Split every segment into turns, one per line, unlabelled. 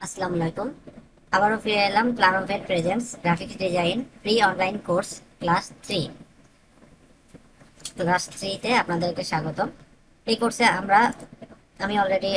আসসালামু আলাইকুম। আবারও ফিরে এলাম Planovate presents graphics design pre online course class 3 তে আপনাদেরকে স্বাগতম। এই কোর্সে আমি অলরেডি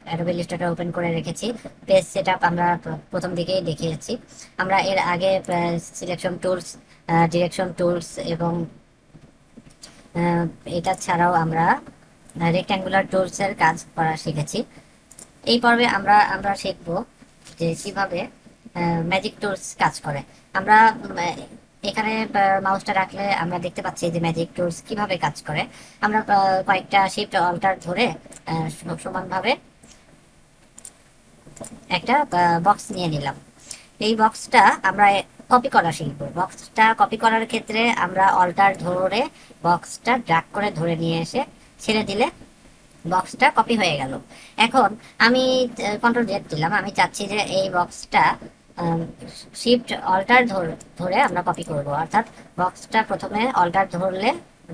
অ্যাডোবি ইলাস্ট্রেটর ওপেন করে রেখেছি। পেজ সেটআপ আমরা প্রথম দিকেই দেখিয়েছি। আমরা এর আগে সিলেকশন টুলস, ডিরেকশন টুলস এবং আহ, এটা ছাড়াও আমরা রেক্ট্যাঙ্গুলার টুলসের কাজ করা শিখেছি। এই পর্বে আমরা আমরা শিখব যে কিভাবে ম্যাজিক টুলস কাজ করে। আমরা এখানে মাউসটা রাখলে আমরা দেখতে পাচ্ছি যে ম্যাজিক টুলস কিভাবে কাজ করে। আমরা কয়েকটা শিফট অল্টার ধরে সমানভাবে একটা বক্স নিয়ে নিলাম। এই বক্সটা আমরা কপি করা শিখব। বক্সটা কপি করার ক্ষেত্রে আমরা অল্টার ধরে বক্সটা ড্র্যাগ করে ধরে নিয়ে এসে ছেড়ে দিলে বক্সটা কপি হয়ে গেল। এখন আমি কন্ট্রোল জেড দিলাম। আমি চাচ্ছি যে এই বক্সটা শিফট অল্টার ধরে আমরা কপি করব, অর্থাৎ বক্সটা প্রথমে অল্টার ধরলে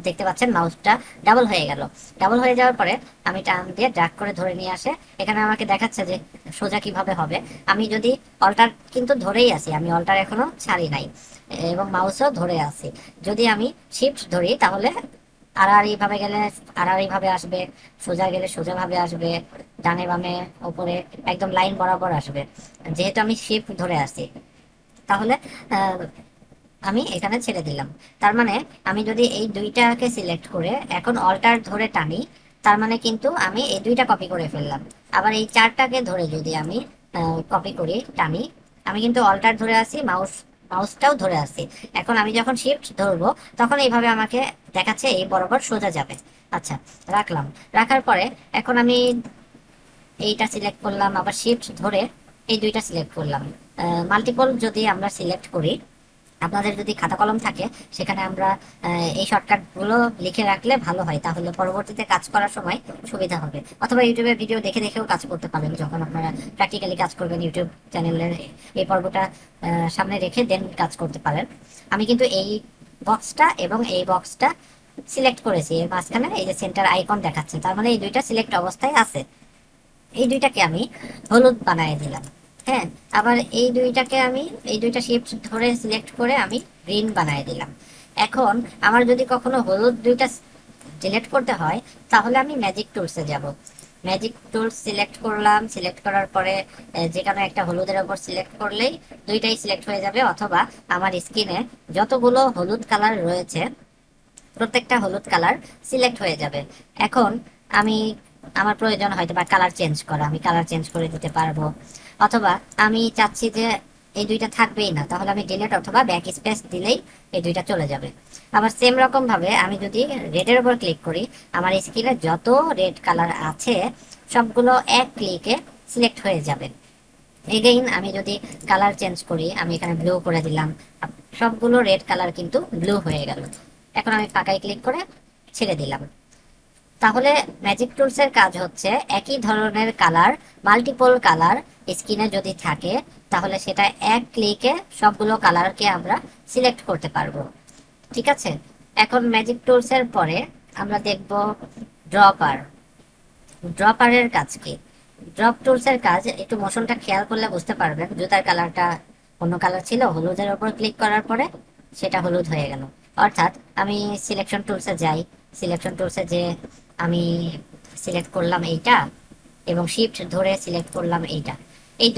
দেখতে পাচ্ছেন মাউসটা ডাবল হয়ে গেল। ডাবল হয়ে যাওয়ার পরে আমি টান দিয়ে ড্র্যাগ করে ধরে নিয়ে আসে এখানে আমাকে দেখাচ্ছে যে সোজা কিভাবে হবে। আমি যদি অল্টার কিন্তু ধরেই আছি, আমি অল্টার এখনো ছাড়ি নাই এবং মাউসও ধরে আছি। যদি আমি শিফট ধরি তাহলে আড়াআড়ি ভাবে গেলে আড়াআড়ি ভাবে আসবে, সোজা গেলে সোজা ভাবে আসবে, ডানে বামে উপরে একদম লাইন বরাবর আসবে। যেহেতু আমি শিফট ধরে আছি তাহলে আহ, আমি এখানে ছেড়ে দিলাম। তার মানে আমি যদি এই দুইটাকে সিলেক্ট করে এখন অল্টার ধরে টানি, তার মানে কিন্তু আমি এই দুইটা কপি করে ফেললাম। আবার এই চারটাকে ধরে যদি আমি কপি করি টানি, আমি কিন্তু অল্টার ধরে আছি, মাউসটাও ধরে আছি। এখন আমি যখন শিফট ধরবো তখন এইভাবে আমাকে দেখাচ্ছে এই বরাবর সোজা যাবে। আচ্ছা, রাখলাম। রাখার পরে এখন আমি এইটা সিলেক্ট করলাম, আবার শিফট ধরে এই দুইটা সিলেক্ট করলাম। মাল্টিপল যদি আমরা সিলেক্ট করি, আপনাদের যদি খাতা কলম থাকে সেখানে আমরা এই শর্টকাট গুলো লিখে রাখলে ভালো হয়, তাহলে পরবর্তীতে কাজ করার সময় সুবিধা হবে। অথবা ইউটিউবে ভিডিও দেখে দেখেও কাজ করতে পারেন, যখন আপনারা প্র্যাকটিক্যালি কাজ করবেন ইউটিউব চ্যানেলের এই পর্বটা সামনে রেখে দেন কাজ করতে পারেন। আমি কিন্তু এই বক্সটা এবং এই বক্সটা সিলেক্ট করেছি, এর মাঝখানে এই যে সেন্টার আইকন দেখাচ্ছে, তার মানে এই দুইটা সিলেক্ট অবস্থায় আছে। এই দুইটাকে আমি হলুদ বানিয়ে দিলাম। হ্যাঁ, আবার এই দুইটা শিফট ধরে সিলেক্ট করে আমি গ্রিন বানিয়ে দিলাম। এখন আমার যদি কখনো হলুদ দুইটা সিলেক্ট করতে হয় তাহলে আমি ম্যাজিক টুলসে যাব। ম্যাজিক টুলস সিলেক্ট করলাম, সিলেক্ট করার পরে যে কোনো একটা হলুদের ওপর সিলেক্ট করলেই দুইটাই সিলেক্ট হয়ে যাবে, অথবা আমার স্ক্রিনে যতগুলো হলুদ কালার রয়েছে প্রত্যেকটা হলুদ কালার সিলেক্ট হয়ে যাবে। এখন আমি আমার প্রয়োজন হয়তো বা কালার চেঞ্জ করা, আমি কালার চেঞ্জ করে দিতে পারবো। অথবা আমি চাচ্ছি যে এই দুইটা থাকবেই না, তাহলে আমি ডিলিট অথবা ব্যাক স্পেস দিলেই এই দুইটা চলে যাবে। আবার সেম রকম ভাবে আমি যদি রেডের উপর ক্লিক করি, আমার স্ক্রিনে যত রেড কালার আছে সবগুলো এক ক্লিকে সিলেক্ট হয়ে যাবে। এগেইন আমি যদি কালার চেঞ্জ করি, আমি এখানে ব্লু করে দিলাম, সবগুলো রেড কালার কিন্তু ব্লু হয়ে গেল। এখন আমি ফাঁকায় ক্লিক করে ছেড়ে দিলাম। তাহলে ম্যাজিক টুলসের কাজ হচ্ছে একই ধরনের কালার, মাল্টিপল কালার স্ক্রিনে যদি থাকে তাহলে সেটা এক ক্লিকে সবগুলো কালারকে আমরা সিলেক্ট করতে পারবো। ঠিক আছে, এখন ম্যাজিক টুলসের পরে আমরা দেখব ড্রপার। ড্রপারের কাজ কি? ড্রপ টুলসের কাজ একটু মোশনটা খেয়াল করলে বুঝতে পারবেন। জুতার কালারটা অন্য কালার ছিল, হলুদের উপর ক্লিক করার পরে সেটা হলুদ হয়ে গেল। অর্থাৎ আমি সিলেকশন টুলসে যাই, সিলেকশন টুলসে যে আমি সিলেক্ট করলাম এইটা এবং শিফট ধরে সিলেক্ট করলাম এইটা, এই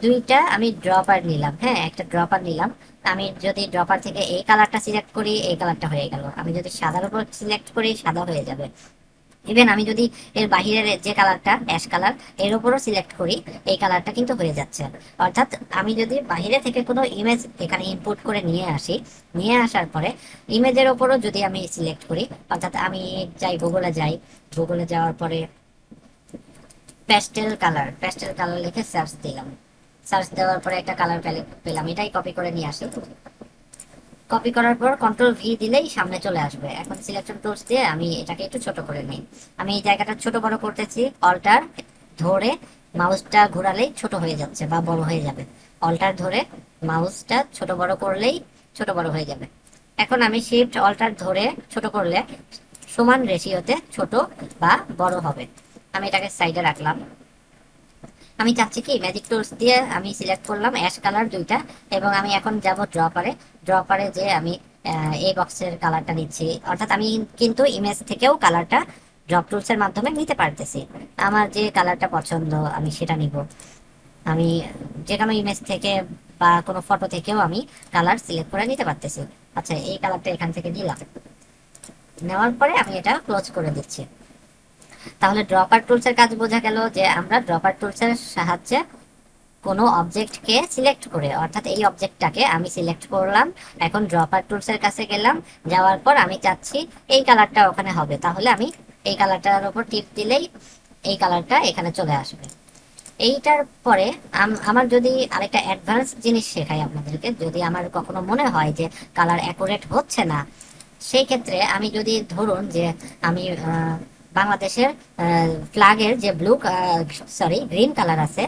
দুইটা আমি ড্রপার নিলাম। হ্যাঁ, একটা ড্রপার নিলাম। আমি যদি ড্রপার থেকে এই কালারটা সিলেক্ট করি এই কালারটা হয়ে গেল, আমি যদি সাদার উপর সিলেক্ট করি সাদা হয়ে যাবে। ইভেন আমি যদি এর বাহিরের যে কালারটা অ্যাশ কালার এর উপরও সিলেক্ট করি এই কালারটা কিন্তু হয়ে যাচ্ছে। অর্থাৎ আমি যদি বাইরে থেকে কোনো ইমেজ এখানে ইনপুট করে নিয়ে আসি, নিয়ে আসার পরে ইমেজের ওপরও যদি আমি সিলেক্ট করি, অর্থাৎ আমি যাই, গুগলে যাওয়ার পরে প্যাস্টেল কালার লিখে সার্চ দিলাম। সার্চ দেওয়ার পরে একটা কালার প্যালেট পেলাম, এটাই কপি করে নিয়ে আসি। কপি করার পর কন্ট্রোল ভি দিলেই সামনে চলে আসবে। এখন সিলেকশন টুলস দিয়ে আমি এটাকে একটু ছোট করে নিই। আমি এই জায়গাটা ছোট বড় করতেছি, অল্টার ধরে মাউসটা ঘোরালেই ছোট হয়ে যাচ্ছে বা বড় হয়ে যাবে। অল্টার ধরে মাউসটা ছোট বড় করলেই ছোট বড় হয়ে যাবে। এখন আমি শিফট অল্টার ধরে ছোট করলে সমান রেশিওতে ছোট বা বড় হবে। আমি এটাকে সাইডে রাখলাম। আমি চাচ্ছি কি ম্যাজিক টুলস দিয়ে আমি সিলেক্ট করলাম অ্যাশ কালার দুইটা, এবং আমি এখন যাব ড্রপারে যে আমি এই বক্সের কালারটা নিচ্ছি, অর্থাৎ আমি কিন্তু ইমেজ থেকেও কালারটা ড্রপ টুলস এর মাধ্যমে নিতে পারতেছি। আমার যে কালারটা পছন্দ আমি সেটা নিব। আমি যে কোনো ইমেজ থেকে বা কোনো ফটো থেকেও আমি কালার সিলেক্ট করে নিতে পারতেছি। আচ্ছা, এই কালারটা এখান থেকে নিলাম, নেওয়ার পরে আমি এটা ক্লোজ করে দিচ্ছি। তাহলে ড্রপার টুলস এর কাজ বোঝা গেল যে আমরা ড্রপার টুলস এর সাহায্যে কোনো অবজেক্টকে সিলেক্ট করে, অর্থাৎ এই অবজেক্টটাকে আমি সিলেক্ট করলাম, এখন ড্রপার টুলস এর কাছে গেলাম, যাওয়ার পর আমি চাচ্ছি এই কালারটা ওখানে হবে, তাহলে আমি এই কালারটার উপর টিপ দিলেই এই কালারটা এখানে চলে আসবে। এইটার পরে আমার যদি আরেকটা অ্যাডভান্স জিনিস শেখাই আপনাদেরকে, যদি আমার কখনো মনে হয় যে কালার অ্যাকুরেট হচ্ছে না, সেই ক্ষেত্রে আমি যদি ধরুন যে আমি বাংলাদেশের ফ্ল্যাগের যে গ্রিন কালার আছে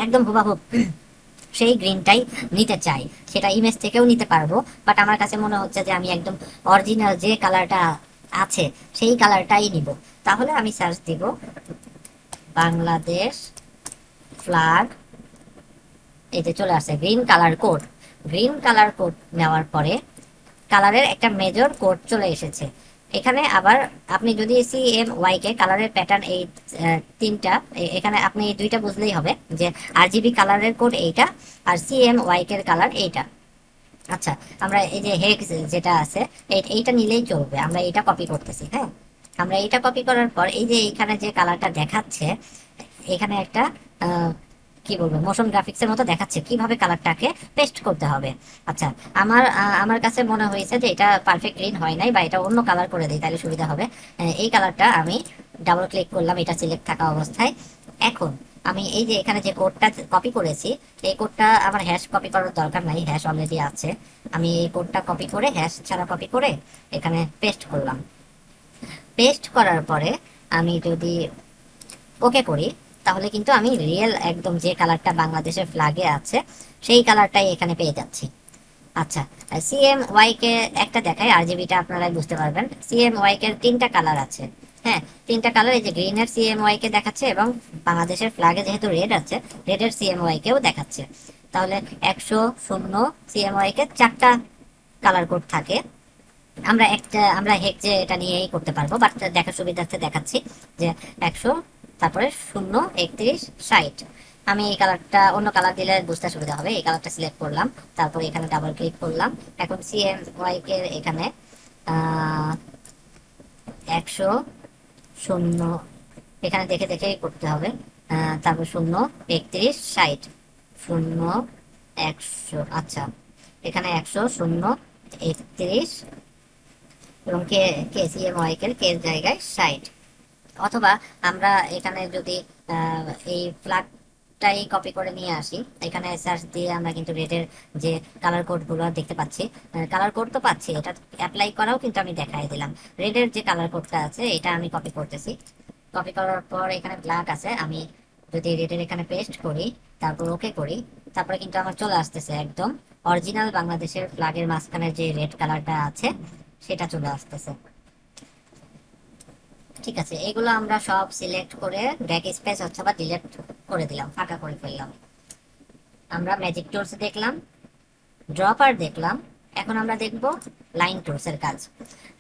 একদম হুবাহুব সেই গ্রিনটাই নিতে চাই, সেটা ইমেজ থেকেও নিতে পারবো, বাট আমার কাছে মনে হচ্ছে যে আমি একদম অরিজিনাল যে কালারটা আছে সেই কালারটাই নিব। তাহলে আমি সার্চ দিব বাংলাদেশ ফ্ল্যাগ, এই যে চলে আসছে green colour code. Green colour code নেওয়ার পরে কালারের একটা মেজর কোড চলে এসেছে। এখানে আবার আপনি যদি CMY কে কালারের প্যাটার্ন এই তিনটা, এখানে আপনি এই দুইটা বুঝলেই হবে যে RGB কালারের কোড এইটা আর CMY এর কালার এইটা। আচ্ছা, আমরা এই যে হেক্স যেটা আছে এইটা নিলেই চলবে, আমরা এটা কপি করতেছি। হ্যাঁ, আমরা এটা কপি করার পর এই যে এখানে যে কালারটা দেখাচ্ছে, এখানে একটা কি বলবো মোশন গ্রাফিক্সের মতো দেখাচ্ছে কিভাবে কালারটাকে পেস্ট করতে হবে। আচ্ছা, আমার কাছে মনে হয়েছে যে এটা পারফেক্ট গ্রিন হয় নাই, বা এটা অন্য কালার করে দিই তাহলে সুবিধা হবে। এই কালারটা আমি ডাবল ক্লিক করলাম এটা সিলেক্ট থাকা অবস্থায়। এখন আমি এই যে এখানে যে কোডটা কপি করেছি, এই কোডটা আমার হ্যাশ কপি করার দরকার নাই, হ্যাশ অলরেডি আছে। আমি এই কোডটা কপি করে হ্যাশ ছাড়া কপি করে এখানে পেস্ট করলাম। পেস্ট করার পরে আমি যদি ওকে করি, তাহলে কিন্তু আমি রিয়েল একদম যে কালারটা বাংলাদেশের ফ্ল্যাগে আছে সেই কালারটাই এখানে পেয়ে যাচ্ছি। আচ্ছা, CMY কে একটা দেখায়, RGBটা আপনারাই বুঝতে পারবেন। CMY কে তিনটা কালার আছে। হ্যাঁ, তিনটা কালার, এই যে গ্রিনের CMY কে দেখাচ্ছে, এবং বাংলাদেশের ফ্ল্যাগে যেহেতু রেড আছে রেডের CMY কেও দেখাচ্ছে। তাহলে 100 CMY কে চারটা কালার কোড থাকে। আমরা হেক্সে এটা নিয়েই করতে পারবো, বাট দেখার সুবিধার্থে দেখাচ্ছি যে 100, তারপরে 0, 31, 60। আমি এই কালারটা অন্য কালার দিলে বুঝতে সুবিধা হবে, এই কালারটা সিলেক্ট করলাম, তারপরে এখানে ডাবল ক্লিক করলাম। এখন CMY কে এখানে 100, 0 এখানে দেখে দেখে করতে হবে। তারপর 0, 31, 60, 0, 100। আচ্ছা, এখানে 100, 0, 31 এবং কে কে CMY এর জায়গায় 60। অথবা আমরা এখানে যদি এই ফ্ল্যাগটাই কপি করে নিয়ে আসি, এখানে সার্চ দিয়ে আমরা কিন্তু রেডের যে কালার কোড গুলো দেখতে পাচ্ছি। কালার কোড তো পাচ্ছি, এটা অ্যাপ্লাই করাও কিন্তু আমি দেখাই দিলাম। রেডের যে কালার কোডটা আছে এটা আমি কপি করতেছি। কপি করার পর এখানে ব্ল্যাক আছে, আমি যদি রেডের এখানে পেস্ট করি, তারপর ওকে করি, তারপরে কিন্তু আমার চলে আসতেছে একদম অরিজিনাল বাংলাদেশের ফ্ল্যাগের মাঝখানে যে রেড কালারটা আছে সেটা চলে আসতেছে। ঠিক আছে, এগুলো আমরা সব সিলেক্ট করে ব্যাক স্পেস অথবা ডিলিট করে দিলাম, ফাঁকা করে ফেললাম। আমরা ম্যাজিক টুলস দেখলাম, ড্রপার দেখলাম, এখন আমরা দেখব লাইন টুলস এর কাজ।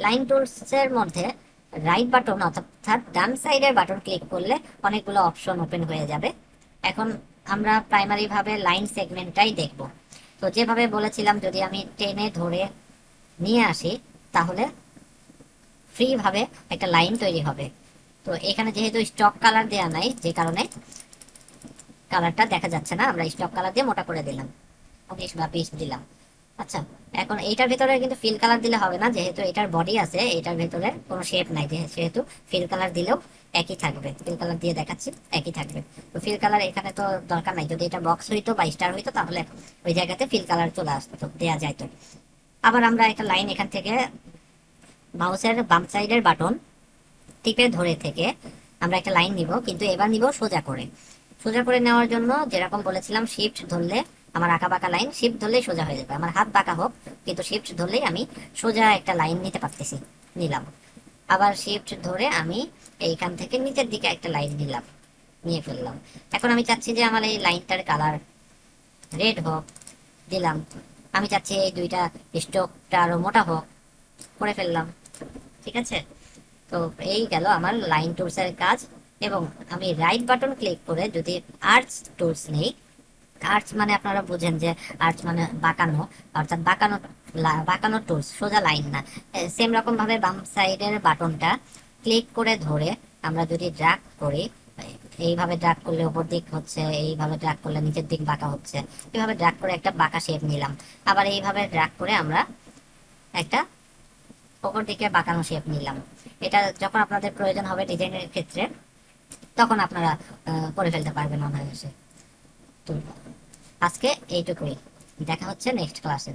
লাইন টুলস এর মধ্যে রাইট বাটন অর্থাৎ ডান সাইডের বাটন ক্লিক করলে অনেকগুলো অপশন ওপেন হয়ে যাবে। এখন আমরা প্রাইমারি ভাবে লাইন সেগমেন্টটাই দেখব। তো যেভাবে বলেছিলাম, যদি আমি টেনে ধরে নিয়ে আসি তাহলে ফ্রি ভাবে একটা লাইন তৈরি হবে। তো এখানে যেহেতু স্টক কালার দেওয়া নাই, যে কারণে কালারটা দেখা যাচ্ছে না, আমরা স্টক কালার দিয়ে মোটা করে দিলাম, 19 বা 20 দিলাম। আচ্ছা, এখন এইটার ভিতরে কিন্তু ফিল কালার দিলে হবে না, যেহেতু এটার বডি আছে, এটার ভিতরে কোনো শেপ নাই, সেহেতু ফিল কালার দিলেও একই থাকবে। ফিল কালার দিয়ে দেখাচ্ছি, একই থাকবে। তো ফিল কালার এখানে তো দরকার নাই, যদি এটা বক্স হইতো বা স্টার হইতো তাহলে ওই জায়গাতে ফিল কালার চলে আসতো, দেওয়া যাইতো। আবার আমরা একটা লাইন এখান থেকে মাউসের বাম সাইডের বাটন টিপে ধরে থেকে আমরা একটা লাইন নিব, কিন্তু এবার নিব সোজা করে। সোজা করে নেওয়ার জন্য যেরকম বলেছিলাম, শিফট ধরলে আমার আঁকা বাঁকা লাইন শিফট ধরলেই সোজা হয়ে যাবে। আমার হাত বাঁকা হোক, কিন্তু শিফট ধরলেই আমি সোজা একটা লাইন নিতে পারতেছি, নিলাম। আবার শিফট ধরে আমি এইখান থেকে নিচের দিকে একটা লাইন নিলাম, নিয়ে ফেললাম। এখন আমি চাচ্ছি যে আমার এই লাইনটার কালার রেড হোক, দিলাম। আমি চাচ্ছি এই দুইটা স্ট্রোকটা আরো মোটা হোক, করে ফেললাম। ঠিক আছে, তো এই গেল আমার লাইন টুলসের কাজ। এবং আমি রাইট বাটন ক্লিক করে যদি আর্চ টুলস নেই, আর্চ মানে আপনারা বুঝেন যে আর্চ মানে বাঁকানো, অর্থাৎ বাঁকানো, বাঁকানো টুলস, সোজা লাইন না। সেম রকম ভাবে বাম সাইডের বাটনটা ক্লিক করে ধরে আমরা যদি ড্র্যাগ করি, এইভাবে ড্র্যাগ করলে উপর দিক হচ্ছে, এইভাবে ড্র্যাগ করলে নিচের দিক বাঁকা হচ্ছে, এইভাবে ড্র্যাগ করে একটা বাঁকা শেপ নিলাম। আবার এইভাবে ড্র্যাগ করে আমরা একটা উপর দিকে বাঁকানো শেপ নিলাম। এটা যখন আপনাদের প্রয়োজন হবে ডিজাইনের ক্ষেত্রে, তখন আপনারা করে ফেলতে পারবেন অনায়াসে। তো আজকে এইটুকুই, দেখা হচ্ছে নেক্সট ক্লাসে।